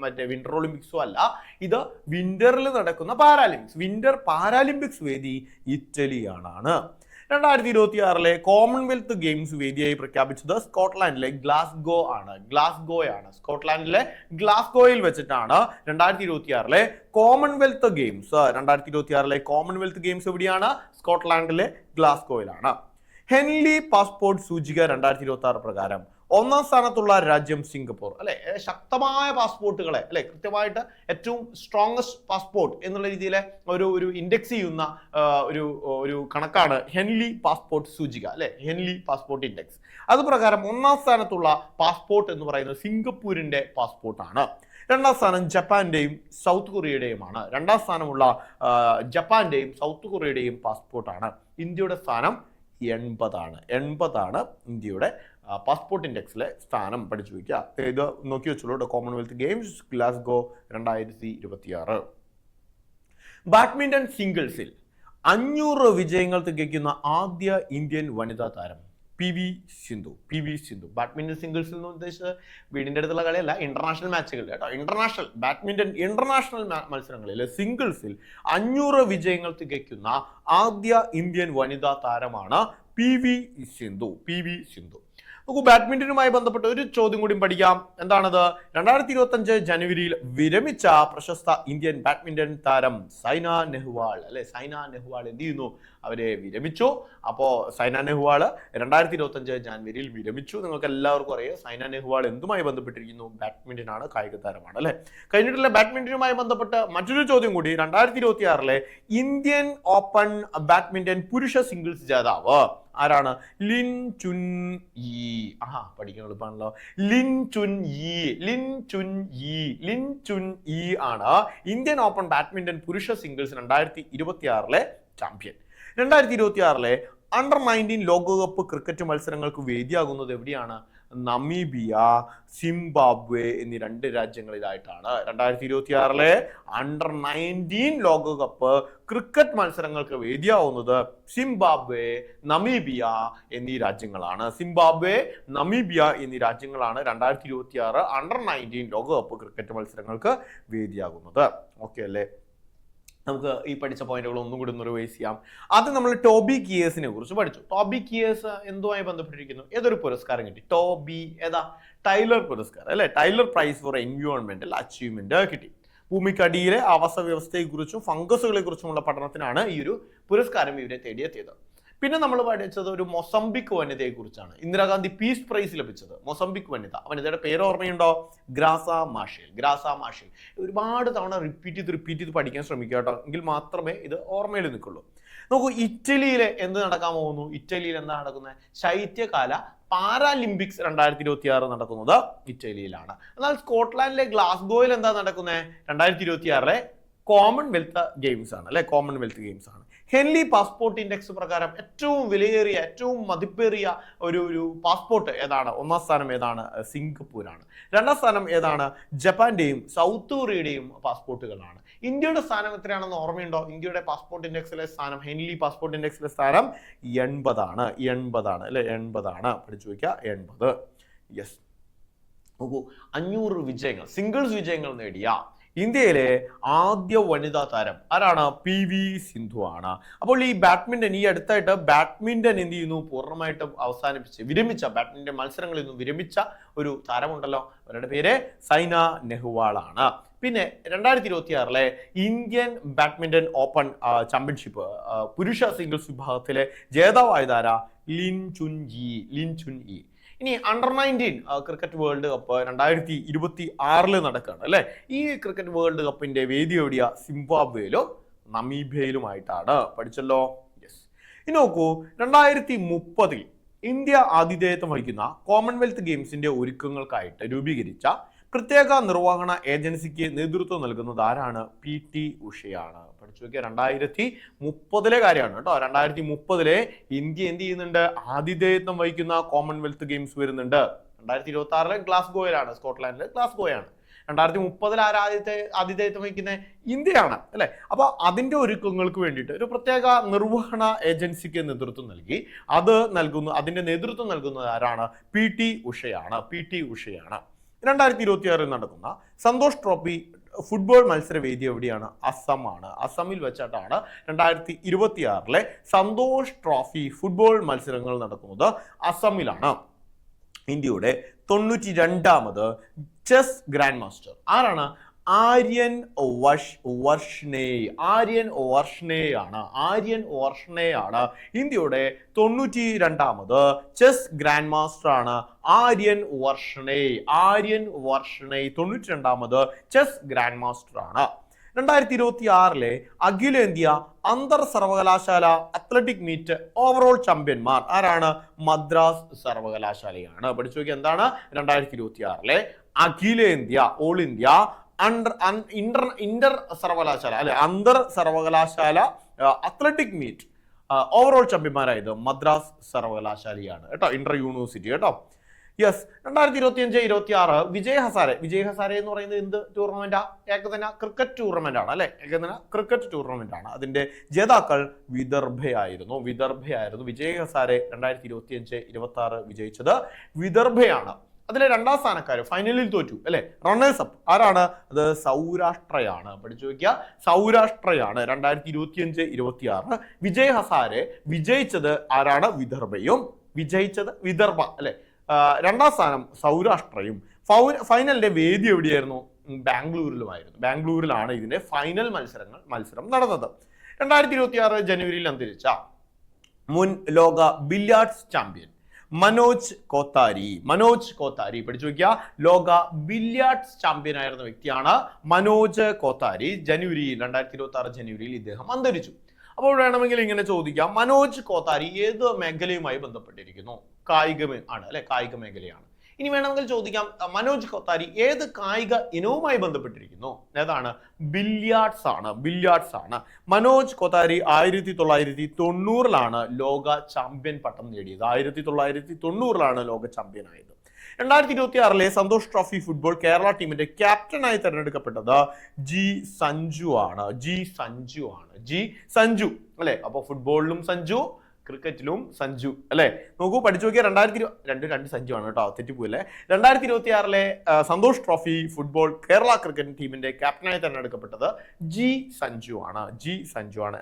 മറ്റേ വിന്റർ ഒളിമ്പിക്സോ അല്ല. ഇത് വിന്ററിൽ നടക്കുന്ന പാരാലിമ്പിക്സ്. വിന്റർ പാരാലിമ്പിക്സ് വേദി ഇറ്റലിയാണ്. 2026 കോമൺവെൽത്ത് ഗെയിംസ് വേദിയായി പ്രഖ്യാപിച്ചത് സ്കോട്ട്ലാൻഡിലെ ഗ്ലാസ്ഗോ ആണ്. സ്കോട്ട്ലാൻഡിലെ ഗ്ലാസ്ഗോയിൽ വെച്ചിട്ടാണ് 2026 കോമൺവെൽത്ത് ഗെയിംസ്. 2026 കോമൺവെൽത്ത് ഗെയിംസ് എവിടെയാണ്? സ്കോട്ട്ലാൻഡിലെ ഗ്ലാസ്ഗോയിലാണ്. ഹെൻലി പാസ്പോർട്ട് സൂചിക 2026 പ്രകാരം 1ാം സ്ഥാനത്തുള്ള രാജ്യം സിംഗപ്പൂർ. അല്ലെ, ശക്തമായ പാസ്പോർട്ടുകളെ അല്ലെ കൃത്യമായിട്ട് ഏറ്റവും സ്ട്രോങ്സ്റ്റ് പാസ്പോർട്ട് എന്നുള്ള രീതിയിൽ ഒരു ഇൻഡെക്സ് ചെയ്യുന്ന ഒരു കണക്കാണ് ഹെൻലി പാസ്പോർട്ട് സൂചിക അല്ലെ, ഹെൻലി പാസ്പോർട്ട് ഇൻഡെക്സ്. അത് പ്രകാരം 1ാം സ്ഥാനത്തുള്ള പാസ്പോർട്ട് എന്ന് പറയുന്നത് സിംഗപ്പൂരിന്റെ പാസ്പോർട്ടാണ്. 2ാം സ്ഥാനം ജപ്പാന്റെയും സൗത്ത് കൊറിയയുടെയുമാണ്. 2ാം സ്ഥാനമുള്ള ജപ്പാന്റെയും സൗത്ത് കൊറിയയുടെയും പാസ്പോർട്ടാണ്. ഇന്ത്യയുടെ സ്ഥാനം 80 ഇന്ത്യയുടെ പാസ്പോർട്ട് ഇൻഡെക്സിലെ സ്ഥാനം. പഠിച്ചു വയ്ക്കുക. ഇത് നോക്കി വെച്ചോളൂ. Commonwealth games Glasgow 2026. ബാഡ്മിന്റൺ സിംഗിൾസിൽ 500 വിജയങ്ങൾ തികയ്ക്കുന്ന ആദ്യ ഇന്ത്യൻ വനിതാ താരം PV സിന്ധു. ബാഡ്മിന്റൺ സിംഗിൾസിൽ എന്ന് ഉദ്ദേശിച്ചത് വീടിന്റെ അടുത്തുള്ള കളിയല്ല, ഇന്റർനാഷണൽ മാച്ചുകൾ കേട്ടോ. ഇന്റർനാഷണൽ മത്സരങ്ങളിൽ സിംഗിൾസിൽ 500 വിജയങ്ങൾ തികയ്ക്കുന്ന ആദ്യ ഇന്ത്യൻ വനിതാ താരമാണ് PV സിന്ധു. നോക്കൂ, ബാഡ്മിന്റനുമായി ബന്ധപ്പെട്ട ഒരു ചോദ്യം കൂടി പഠിക്കാം. എന്താണത്? 2025 ജനുവരിയിൽ വിരമിച്ച പ്രശസ്ത ഇന്ത്യൻ ബാഡ്മിന്റൺ താരം സൈന നെഹ്വാൾ അല്ലെ. സൈന നെഹ്വാൾ എന്ത് ചെയ്യുന്നു? അവരെ വിരമിച്ചു. അപ്പോൾ സൈന നെഹ്വാൾ 2025 ജനുവരിയിൽ വിരമിച്ചു. നിങ്ങൾക്ക് എല്ലാവർക്കും അറിയാം സൈന നെഹ്വാൾ എന്തുമായി ബന്ധപ്പെട്ടിരിക്കുന്നു? ബാഡ്മിന്റൺ ആണ്, കായിക താരമാണ് അല്ലെ. കഴിഞ്ഞിട്ടുള്ള ബാഡ്മിന്റനുമായി ബന്ധപ്പെട്ട് മറ്റൊരു ചോദ്യം കൂടി. 2026 ഇന്ത്യൻ ഓപ്പൺ ബാഡ്മിന്റൺ പുരുഷ സിംഗിൾസ് ജേതാവ് ആരാണ്? ലിൻ ചുൻ യി. പഠിക്കാൻ എളുപ്പമാണല്ലോ. ലിൻ ചുൻ യി ആണ് ഇന്ത്യൻ ഓപ്പൺ ബാഡ്മിന്റൺ പുരുഷ സിംഗിൾസ് 2026 ചാമ്പ്യൻ. 2026 അണ്ടർ 19 ലോകകപ്പ് ക്രിക്കറ്റ് മത്സരങ്ങൾക്ക് വേദിയാകുന്നത് എവിടെയാണ്? നമീബിയ, സിംബാബ്വെ എന്നീ 2 രാജ്യങ്ങളിലായിട്ടാണ്. 2026 അണ്ടർ 19 ലോകകപ്പ് ക്രിക്കറ്റ് മത്സരങ്ങൾക്ക് വേദിയാവുന്നത് സിംബാബ്വെ, നമീബിയ എന്നീ രാജ്യങ്ങളാണ്. 2026 അണ്ടർ 19 ലോകകപ്പ് ക്രിക്കറ്റ് മത്സരങ്ങൾക്ക് വേദിയാകുന്നത്. ഓക്കെ അല്ലേ? നമുക്ക് ഈ പഠിച്ച പോയിന്റുകൾ ഒന്നും കൂടി ഒന്ന് റിവൈസ് ചെയ്യാം. അത് നമ്മൾ ടോബി കിയേഴ്സിനെ കുറിച്ച് പഠിച്ചു. ടോബി കിയേഴ്സ് എന്തുമായി ബന്ധപ്പെട്ടിരിക്കുന്നു? ഏതൊരു പുരസ്കാരം കിട്ടി? ടൈലർ പുരസ്കാരം അല്ലെ. ടൈലർ പ്രൈസ് ഫോർ എൻവയോൺമെന്റൽ അച്ചീവ്മെന്റ് കിട്ടി. ഭൂമിക്കടിയിലെ ആവാസ വ്യവസ്ഥയെക്കുറിച്ചും ഫംഗസുകളെ കുറിച്ചുമുള്ള പഠനത്തിനാണ് ഈ ഒരു പുരസ്കാരം ഇവരെ തേടിയെത്തിയത്. പിന്നെ നമ്മൾ പഠിച്ചത് ഒരു മൊസംബിക് വനിതയെ കുറിച്ചാണ്. ഇന്ദിരാഗാന്ധി പീസ് പ്രൈസ് ലഭിച്ചത് മൊസംബിക് വനിതയുടെ പേര് ഓർമ്മയുണ്ടോ? ഗ്രാസ മാഷേൽ. ഒരുപാട് തവണ റിപ്പീറ്റ് ചെയ്ത് പഠിക്കാൻ ശ്രമിക്കുക കേട്ടോ, എങ്കിൽ മാത്രമേ ഇത് ഓർമ്മയിൽ നിൽക്കുള്ളൂ. നോക്കൂ, ഇറ്റലിയിലെ എന്ത് നടക്കാൻ പോകുന്നു? ഇറ്റലിയിൽ എന്താ നടക്കുന്നത്? ശൈത്യകാല പാരാലിമ്പിക്സ് 2026 നടക്കുന്നത് ഇറ്റലിയിലാണ്. എന്നാൽ സ്കോട്ട്ലാൻഡിലെ ഗ്ലാസ്ഗോയിൽ എന്താ നടക്കുന്നത്? 2026 കോമൺവെൽത്ത് ഗെയിംസ് ആണ് അല്ലെ. ഹെൻലി പാസ്പോർട്ട് ഇൻഡെക്സ് പ്രകാരം ഏറ്റവും വിലയേറിയ, ഏറ്റവും മതിപ്പേറിയ ഒരു പാസ്പോർട്ട് ഏതാണ്? 1ാം സ്ഥാനം ഏതാണ്? സിംഗപ്പൂരാണ്. 2ാം സ്ഥാനം ഏതാണ്? ജപ്പാന്റെയും സൗത്ത് കൊറിയയുടെയും പാസ്പോർട്ടുകളാണ്. ഇന്ത്യയുടെ സ്ഥാനം എത്രയാണെന്ന് ഓർമ്മയുണ്ടോ? ഇന്ത്യയുടെ പാസ്പോർട്ട് ഇൻഡെക്സിലെ സ്ഥാനം, ഹെൻലി പാസ്പോർട്ട് ഇൻഡെക്സിലെ സ്ഥാനം 80 അല്ലെ. 80 പഠിച്ചു വയ്ക്കുക. 80. യെസ്. നോക്കൂ, 500 വിജയങ്ങൾ, സിംഗിൾസ് വിജയങ്ങൾ നേടിയ ഇന്ത്യയിലെ ആദ്യ വനിതാ താരം ആരാണ്? PV സിന്ധു ആണ്. അപ്പോൾ ഈ അടുത്തായിട്ട് ബാഡ്മിന്റൺ എന്ത് ചെയ്യുന്നു? പൂർണ്ണമായിട്ടും വിരമിച്ച ബാഡ്മിന്റൺ മത്സരങ്ങളിൽ നിന്നും വിരമിച്ച ഒരു താരമുണ്ടല്ലോ, അവരുടെ പേര് സൈന നെഹ്വാൾ ആണ്. പിന്നെ 2026 ഇന്ത്യൻ ബാഡ്മിന്റൺ ഓപ്പൺ ചാമ്പ്യൻഷിപ്പ് പുരുഷ സിംഗിൾസ് വിഭാഗത്തിലെ ജേതാവായ താര ലിൻ ചുൻ യി. ഇനി അണ്ടർ 19 ക്രിക്കറ്റ് വേൾഡ് കപ്പ് 2026 നടക്കുകയാണ് അല്ലെ. ഈ ക്രിക്കറ്റ് വേൾഡ് കപ്പിന്റെ വേദി എവിടെയാ? സിംബാബ്വേയിലും നമീബിയയിലുമായിട്ടാണ്. പഠിച്ചല്ലോ. യെസ്. ഇനി നോക്കൂ, 2030 ഇന്ത്യ ആതിഥേയത്വം വഹിക്കുന്ന കോമൺവെൽത്ത് ഗെയിംസിന്റെ ഒരുക്കങ്ങൾക്കായിട്ട് രൂപീകരിച്ച പ്രത്യേക നിർവഹണ ഏജൻസിക്ക് നേതൃത്വം നൽകുന്നത് ആരാണ്? PT ഉഷയാണ്. പഠിച്ചു വെക്കുക. 2030 കാര്യമാണ് കേട്ടോ. 2030 ഇന്ത്യ എന്ത് ചെയ്യുന്നുണ്ട്? ആതിഥേയത്വം വഹിക്കുന്ന കോമൺവെൽത്ത് ഗെയിംസ് വരുന്നുണ്ട്. 2026 ഗ്ലാസ്ഗോയിലാണ്, സ്കോട്ട്ലാൻഡിലെ ഗ്ലാസ്ഗോയാണ്. 2030 ആതിഥേയത്വം വഹിക്കുന്ന ഇന്ത്യയാണ് അല്ലെ. അപ്പൊ അതിന്റെ ഒരുക്കങ്ങൾക്ക് വേണ്ടിയിട്ട് ഒരു പ്രത്യേക നിർവഹണ ഏജൻസിക്ക് നേതൃത്വം നൽകി. അതിന്റെ നേതൃത്വം നൽകുന്നത് ആരാണ്? PT ഉഷയാണ്. 2026 നടക്കുന്ന സന്തോഷ് ട്രോഫി ഫുട്ബോൾ മത്സരവേദി എവിടെയാണ്? അസമാണ്. അസമിൽ വെച്ചിട്ടാണ് 2026 സന്തോഷ് ട്രോഫി ഫുട്ബോൾ മത്സരങ്ങൾ നടക്കുന്നത്. അസമിലാണ്. ഇന്ത്യയുടെ 92ാമത് ചെസ് ഗ്രാൻഡ് മാസ്റ്റർ ആരാണ്? ആര്യൻ വർഷ്ണേയാണ്. ഇന്ത്യയുടെ 92ാമത് ചെസ് ഗ്രാൻഡ് മാസ്റ്റർ ആണ് ആര്യൻ വർഷ്ണേ. 92ാമത് ചെസ് ഗ്രാൻഡ് മാസ്റ്റർ ആണ്. 2026 അഖിലേന്ത്യാ അന്തർ സർവകലാശാല അത്ലറ്റിക് മീറ്റ് ഓവറോൾ ചാമ്പ്യന്മാർ ആരാണ്? മദ്രാസ് സർവകലാശാലയാണ്. പഠിച്ചു നോക്കി എന്താണ് 2026 അഖിലേന്ത്യാ ഓൾ ഇന്ത്യ ഇന്റർ സർവകലാശാല അല്ലെ അന്തർ സർവകലാശാല അത്ലറ്റിക് മീറ്റ് ഓവറോൾ ചാമ്പ്യന്മാരായത് മദ്രാസ് സർവകലാശാലയാണ് കേട്ടോ, ഇന്റർ യൂണിവേഴ്സിറ്റി കേട്ടോ. യെസ്. 2025-26 വിജയ് ഹസാരെ എന്ന് പറയുന്നത് എന്ത് ടൂർണമെന്റാ? ഏകദിന ക്രിക്കറ്റ് ടൂർണമെന്റ് ആണ് അല്ലെ. ഏകദിന ക്രിക്കറ്റ് ടൂർണമെന്റ് ആണ്. അതിന്റെ ജേതാക്കൾ വിദർഭയായിരുന്നു. വിജയ് ഹസാരെ 2025-26 വിജയിച്ചത് വിദർഭയാണ്. അതിലെ 2ാം സ്ഥാനക്കാർ ഫൈനലിൽ തോറ്റു അല്ലെ. റണ്ണേഴ്സ് അപ്പ് ആരാണ്? അത് സൗരാഷ്ട്രയാണ്. പഠിച്ചു വയ്ക്കുക, സൗരാഷ്ട്രയാണ്. 2025-26 വിജയ് ഹസാരെ വിജയിച്ചത് ആരാണ്? വിദർഭ അല്ലെ. 2ാം സ്ഥാനം സൗരാഷ്ട്രയും. ഫൈനലിന്റെ വേദി എവിടെയായിരുന്നു? ബാംഗ്ലൂരിലാണ് ഇതിന്റെ ഫൈനൽ മത്സരം നടന്നത്. 2026 ജനുവരിയിൽ അന്തരിച്ച മുൻ ലോക ബില്യാർഡ്സ് ചാമ്പ്യൻ മനോജ് കോത്താരി. പഠിച്ചു വയ്ക്കുക, ലോക ബില്യാർഡ്സ് ചാമ്പ്യൻ ആയിരുന്ന വ്യക്തിയാണ് മനോജ് കോത്താരി. 2026 ജനുവരിയിൽ ഇദ്ദേഹം അന്തരിച്ചു. അപ്പോൾ വേണമെങ്കിൽ ഇങ്ങനെ ചോദിക്കാം, മനോജ് കോത്താരി ഏത് മേഖലയുമായി ബന്ധപ്പെട്ടിരിക്കുന്നു? കായിക മേഖലയാണ്. ഇനി വേണമെങ്കിൽ ചോദിക്കാം, മനോജ് കോത്താരി ഏത് കായിക ഇനവുമായി ബന്ധപ്പെട്ടിരിക്കുന്നു? ഏതാണ്? ബില്യാർഡ്സ് ആണ്. മനോജ് കോത്താരി 1990 ലോക ചാമ്പ്യൻ പട്ടം നേടിയത്. 1990 ലോക ചാമ്പ്യൻ ആയത്. 2026 സന്തോഷ് ട്രോഫി ഫുട്ബോൾ കേരള ടീമിന്റെ ക്യാപ്റ്റനായി തെരഞ്ഞെടുക്കപ്പെട്ടത് ജി സഞ്ജു അല്ലെ. അപ്പൊ ഫുട്ബോളിലും സഞ്ജു, ക്രിക്കറ്റിലും സഞ്ജു അല്ലെ. നോക്കൂ, പഠിച്ചു നോക്കിയാൽ 2022 സഞ്ജു ആണ് കേട്ടോ, തെറ്റിപ്പോയില്ലേ. 2026 Santosh trophy football Kerala cricket ടീമിന്റെ ക്യാപ്റ്റനായി തെരഞ്ഞെടുക്കപ്പെട്ടത് ജി സഞ്ജു ആണ്.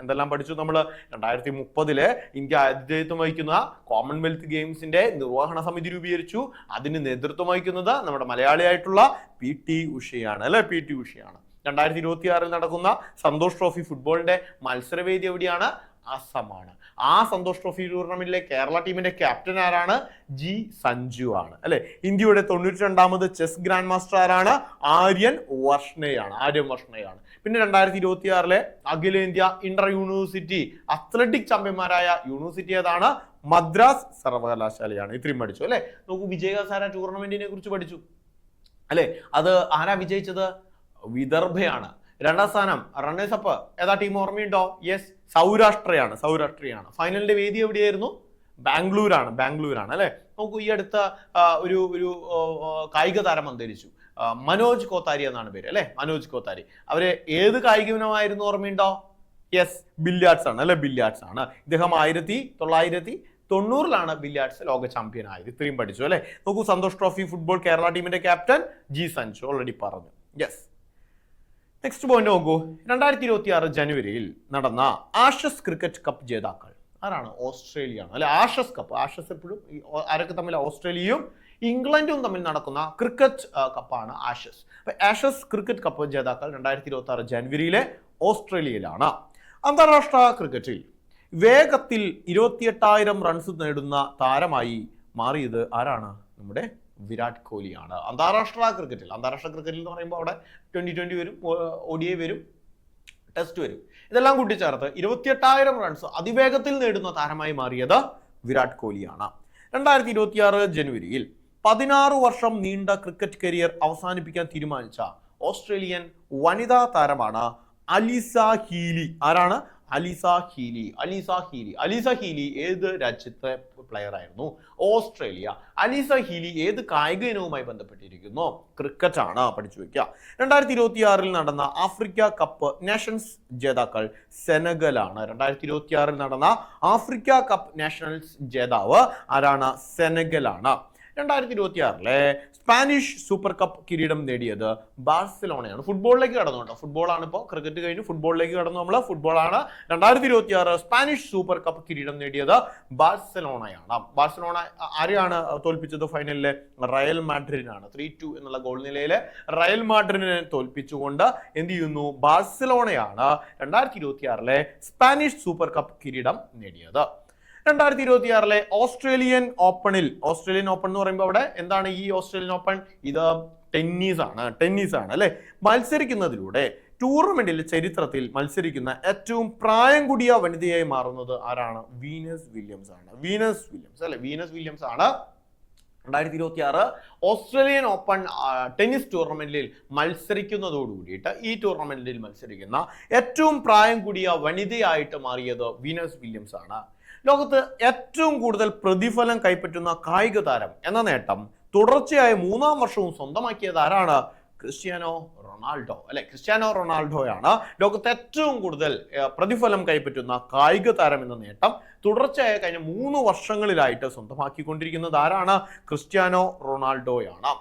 എന്തെല്ലാം പഠിച്ചു നമ്മൾ? 2030 ഇന്ത്യ ആതിഥേയത്വം വഹിക്കുന്ന കോമൺവെൽത്ത് ഗെയിംസിന്റെ നിർവഹണ സമിതി രൂപീകരിച്ചു. അതിന് നേതൃത്വം വഹിക്കുന്നത് നമ്മുടെ മലയാളിയായിട്ടുള്ള PT ഉഷയാണ് അല്ലെ. 2026 നടക്കുന്ന സന്തോഷ് ട്രോഫി ഫുട്ബോളിന്റെ മത്സരവേദി എവിടെയാണ്? അസമാണ്. ആ സന്തോഷ് ട്രോഫി ടൂർണമെന്റിലെ കേരള ടീമിന്റെ ക്യാപ്റ്റൻ ആരാണ്? ജി സഞ്ജു ആണ് അല്ലെ. ഇന്ത്യയുടെ 92ാമത് ചെസ് ഗ്രാൻഡ് മാസ്റ്റർ ആരാണ്? ആര്യൻ വർഷ്ണയാണ്. പിന്നെ 2026 അഖിലേന്ത്യാ ഇന്റർ യൂണിവേഴ്സിറ്റി അത്ലറ്റിക് ചാമ്പ്യന്മാരായ യൂണിവേഴ്സിറ്റി ഏതാണ്? മദ്രാസ് സർവകലാശാലയാണ്. ഇത്രയും പഠിച്ചു അല്ലെ. നോക്കൂ, വിജയ് ഹസാരെ ടൂർണമെന്റിനെ കുറിച്ച് പഠിച്ചു അല്ലെ. അത് ആരാ വിജയിച്ചത്? വിദർഭയാണ്. 2ാം സ്ഥാനം റണ്ണേഴ്സ് അപ്പ് ഏതാ ടീം ഓർമ്മയുണ്ടോ? യെസ്, സൗരാഷ്ട്രയാണ്. ഫൈനലിന്റെ വേദി എവിടെയായിരുന്നു? ബാംഗ്ലൂരാണ് അല്ലെ. നോക്കൂ, ഈ അടുത്ത ഒരു കായിക താരം അന്തരിച്ചു. മനോജ് കോത്താരി എന്നാണ് പേര് അല്ലെ. അവര് ഏത് കായിക ഇനമായിരുന്നു ഓർമ്മയുണ്ടോ? യെസ്, ബില്യാർഡ്സ് ആണ്. ഇദ്ദേഹം 1990 ബില്യാർഡ്സ് ലോക ചാമ്പ്യൻ ആയത്. ഇത്രയും പഠിച്ചു അല്ലെ. നോക്കൂ, സന്തോഷ് ട്രോഫി ഫുട്ബോൾ കേരള ടീമിന്റെ ക്യാപ്റ്റൻ ജി സഞ്ജു ഓൾറെഡി പറഞ്ഞു. യെസ്. നെക്സ്റ്റ് പോയിന്റ് നോക്കൂ, 2026 ജനുവരിയിൽ നടന്ന ആഷസ് ക്രിക്കറ്റ് കപ്പ് ജേതാക്കൾ ആരാണ്? ഓസ്ട്രേലിയയാണ് അല്ലെ. ആഷസ് എപ്പോഴും ആരൊക്കെ തമ്മിൽ? ഓസ്ട്രേലിയയും ഇംഗ്ലണ്ടും തമ്മിൽ നടക്കുന്ന ക്രിക്കറ്റ് കപ്പാണ് ആഷസ്. ആഷസ് ക്രിക്കറ്റ് കപ്പ് ജേതാക്കൾ 2026 ജനുവരിയിലെ ഓസ്ട്രേലിയയിലാണ്. അന്താരാഷ്ട്ര ക്രിക്കറ്റിൽ വേഗത്തിൽ 28,000 റൺസ് നേടുന്ന താരമായി മാറിയത് ആരാണ്? നമ്മുടെ വിരാട് കോഹ്ലിയാണ്. അന്താരാഷ്ട്ര ക്രിക്കറ്റിൽ എന്ന് പറയുമ്പോൾ അവിടെ 2020 വരും, ODI വരും, ടെസ്റ്റ് വരും. ഇതെല്ലാം കൂട്ടിച്ചേർത്ത് 28,000 റൺസ് അതിവേഗത്തിൽ നേടുന്ന താരമായി മാറിയത് വിരാട് കോഹ്ലിയാണ്. 2026 ജനുവരിയിൽ 16 വർഷം നീണ്ട ക്രിക്കറ്റ് കരിയർ അവസാനിപ്പിക്കാൻ തീരുമാനിച്ച ഓസ്ട്രേലിയൻ വനിതാ താരമാണ് അലിസ ഹീലി. ആരാണ്? അലീസ ഹീലി. അലീസ ഹീലി ഏത് രാജ്യത്തെ പ്ലെയർ ആയിരുന്നു? ഓസ്ട്രേലിയ. അലീസ ഹീലി ഏത് കായിക ഇനവുമായി ബന്ധപ്പെട്ടിരിക്കുന്നു? ക്രിക്കറ്റ് ആണ്, പഠിച്ചു വെക്കുക. 2026 നടന്ന ആഫ്രിക്ക കപ്പ് നേഷൻസ് ജേതാക്കൾ സെനഗലാണ്. 2026 നടന്ന ആഫ്രിക്ക കപ്പ് നാഷണൽസ് ജേതാവ് ആരാണ്? സെനഗലാണ്. 2026 സ്പാനിഷ് സൂപ്പർ കപ്പ് കിരീടം നേടിയത് ബാഴ്സലോണയാണ്. ഫുട്ബോളിലേക്ക് കടന്നു കേട്ടോ. ഫുട്ബോളാണ് ഇപ്പോൾ, ക്രിക്കറ്റ് കഴിഞ്ഞ് ഫുട്ബോളിലേക്ക് കടന്നു. നമ്മൾ ഫുട്ബോളാണ്. 2026 സ്പാനിഷ് സൂപ്പർ കപ്പ് കിരീടം നേടിയത് ബാഴ്സലോണയാണ്. ബാഴ്സലോണ ആരെയാണ് തോൽപ്പിച്ചത് ഫൈനലില്? റയൽ മാഡ്രിഡിനാണ്. 3-2 എന്നുള്ള ഗോൾ നിലയിൽ റയൽ മാഡ്രിഡിനെ തോൽപ്പിച്ചുകൊണ്ട് എന്ത് ചെയ്യുന്നു? ബാഴ്സലോണയാണ് 2026 സ്പാനിഷ് സൂപ്പർ കപ്പ് കിരീടം നേടിയത്. 2026 ഓസ്ട്രേലിയൻ ഓപ്പൺ എന്ന് പറയുമ്പോൾ അവിടെ എന്താണ് ഈ ഓസ്ട്രേലിയൻ ഓപ്പൺ? ഇത് ടെന്നീസ് ആണ് അല്ലെ. മത്സരിക്കുന്നതിലൂടെ ടൂർണമെന്റിൽ ചരിത്രത്തിൽ മത്സരിക്കുന്ന ഏറ്റവും പ്രായം കൂടിയ വനിതയായി മാറുന്നത് ആരാണ്? വീനസ് വില്യംസ് ആണ്. വീനസ് വില്യംസ് ആണ് 2026 ഓസ്ട്രേലിയൻ ഓപ്പൺ ടെന്നീസ് ടൂർണമെന്റിൽ മത്സരിക്കുന്നതോടുകൂടിയിട്ട് ഈ ടൂർണമെന്റിൽ മത്സരിക്കുന്ന ഏറ്റവും പ്രായം കൂടിയ വനിതയായിട്ട് മാറിയത് വീനസ് വില്യംസ് ആണ്. ലോകത്ത് ഏറ്റവും കൂടുതൽ പ്രതിഫലം കൈപ്പറ്റുന്ന കായിക താരം എന്ന നേട്ടം തുടർച്ചയായ 3-ാം വർഷവും സ്വന്തമാക്കിയത് ആരാണ്? ക്രിസ്ത്യാനോ റൊണാൾഡോയാണ് ലോകത്ത് ഏറ്റവും കൂടുതൽ പ്രതിഫലം കൈപ്പറ്റുന്ന കായിക താരം എന്ന നേട്ടം തുടർച്ചയായ കഴിഞ്ഞ 3 വർഷങ്ങളിലായിട്ട് സ്വന്തമാക്കിക്കൊണ്ടിരിക്കുന്നത് ആരാണ്? ക്രിസ്ത്യാനോ റൊണാൾഡോയാണ്.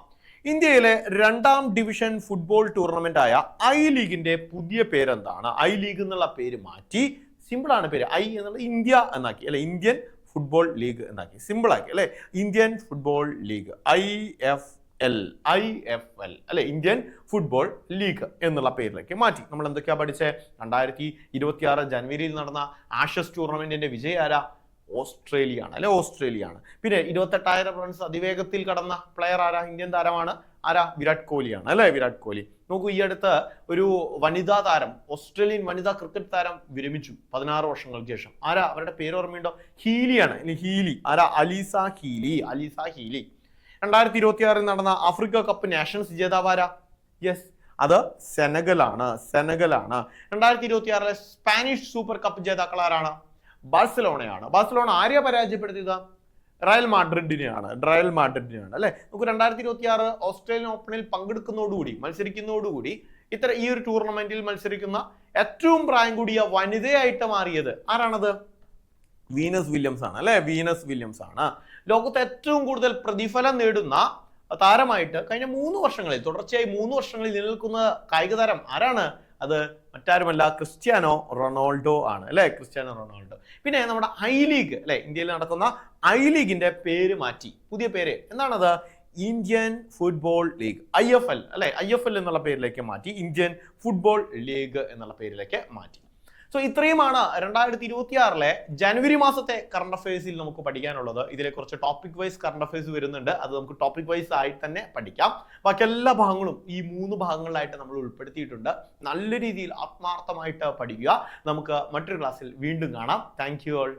ഇന്ത്യയിലെ 2ാം ഡിവിഷൻ ഫുട്ബോൾ ടൂർണമെന്റ് ആയ ഐ ലീഗിന്റെ പുതിയ പേരെന്താണ്? ഐ ലീഗ് എന്നുള്ള പേര് മാറ്റി സിമ്പിളാണ് പേര്. ഐ എന്നുള്ള ഇന്ത്യ എന്നാക്കി അല്ലെ, ഇന്ത്യൻ ഫുട്ബോൾ ലീഗ് എന്നാക്കി, സിമ്പിൾ ആക്കി അല്ലെ. ഇന്ത്യൻ ഫുട്ബോൾ ലീഗ് IFL അല്ലെ, ഇന്ത്യൻ ഫുട്ബോൾ ലീഗ് എന്നുള്ള പേരിലേക്ക് മാറ്റി. നമ്മൾ എന്തൊക്കെയാ പഠിച്ചേ? 2026 ജനുവരിയിൽ നടന്ന ആഷസ് ടൂർണമെന്റിന്റെ വിജയ ആരാ? ഓസ്ട്രേലിയയാണ്. പിന്നെ 28,000 റൺസ് അതിവേഗത്തിൽ കടന്ന പ്ലെയർ ആരാ? ഇന്ത്യൻ താരമാണ്. ആരാ? വിരാട് കോഹ്ലിയാണ് അല്ലെ. വിരാട് കോഹ്ലി. നോക്കൂ, ഈ അടുത്ത് ഒരു വനിതാ താരം, ഓസ്ട്രേലിയൻ വനിതാ ക്രിക്കറ്റ് താരം വിരമിച്ചു 16 വർഷങ്ങൾക്ക് ശേഷം. ആരാ? അവരുടെ പേര് ഓർമ്മയുണ്ടോ? ഹീലിയാണ്. ഹീലി ആരാ? അലീസ ഹീലി. 2026 നടന്ന ആഫ്രിക്ക കപ്പ് നാഷൻസ് ജേതാവ് ആരാ? യെസ്, അത് സെനഗലാണ്. 2026 സ്പാനിഷ് സൂപ്പർ കപ്പ് ജേതാക്കൾ ആരാണ്? ബാഴ്സലോണയാണ്. ബാഴ്സലോണ ആരെയാ പരാജയപ്പെടുത്തിയത്? റയൽ മാഡ്രിഡിനെയാണ് അല്ലെ. നമുക്ക് 2026 ഓസ്ട്രേലിയൻ ഓപ്പണിൽ മത്സരിക്കുന്നതോടുകൂടി ഈ ഒരു ടൂർണമെന്റിൽ മത്സരിക്കുന്ന ഏറ്റവും പ്രായം കൂടിയ വനിതയായിട്ട് മാറിയത് ആരാണത്? വീനസ് വില്യംസ് ആണ് അല്ലെ. വീനസ് വില്യംസ് ആണ് ലോകത്ത് ഏറ്റവും കൂടുതൽ പ്രതിഫലം നേടുന്ന താരമായിട്ട് കഴിഞ്ഞ 3 വർഷങ്ങളിൽ തുടർച്ചയായി 3 വർഷങ്ങളിൽ നിലനിൽക്കുന്ന കായിക താരം ആരാണ്? അത് മറ്റാരുമല്ല, ക്രിസ്ത്യാനോ റൊണാൾഡോ ആണ് അല്ലെ. പിന്നെ നമ്മുടെ ഐ ലീഗ് അല്ലെ, ഇന്ത്യയിൽ നടക്കുന്ന ഐ ലീഗിന്റെ പേര് മാറ്റി. പുതിയ പേര് എന്താണത്? ഇന്ത്യൻ ഫുട്ബോൾ ലീഗ് IFL അല്ലെ. IFL എന്നുള്ള പേരിലേക്ക് മാറ്റി. ഇന്ത്യൻ ഫുട്ബോൾ ലീഗ് എന്നുള്ള പേരിലേക്ക് മാറ്റി. സോ ഇത്രയുമാണ് 2026 ജനുവരി മാസത്തെ കറണ്ട് അഫയേഴ്സിൽ നമുക്ക് പഠിക്കാനുള്ളത്. ഇതിലെ കുറച്ച് ടോപ്പിക് വൈസ് കറണ്ട് അഫയേഴ്സ് വരുന്നുണ്ട്. അത് നമുക്ക് ടോപ്പിക് വൈസ് ആയിട്ട് തന്നെ പഠിക്കാം. ബാക്കി എല്ലാ ഭാഗങ്ങളും ഈ 3 ഭാഗങ്ങളിലായിട്ട് നമ്മൾ ഉൾപ്പെടുത്തിയിട്ടുണ്ട്. നല്ല രീതിയിൽ ആത്മാർത്ഥമായിട്ട് പഠിക്കുക. നമുക്ക് മറ്റൊരു ക്ലാസ്സിൽ വീണ്ടും കാണാം. Thank you all.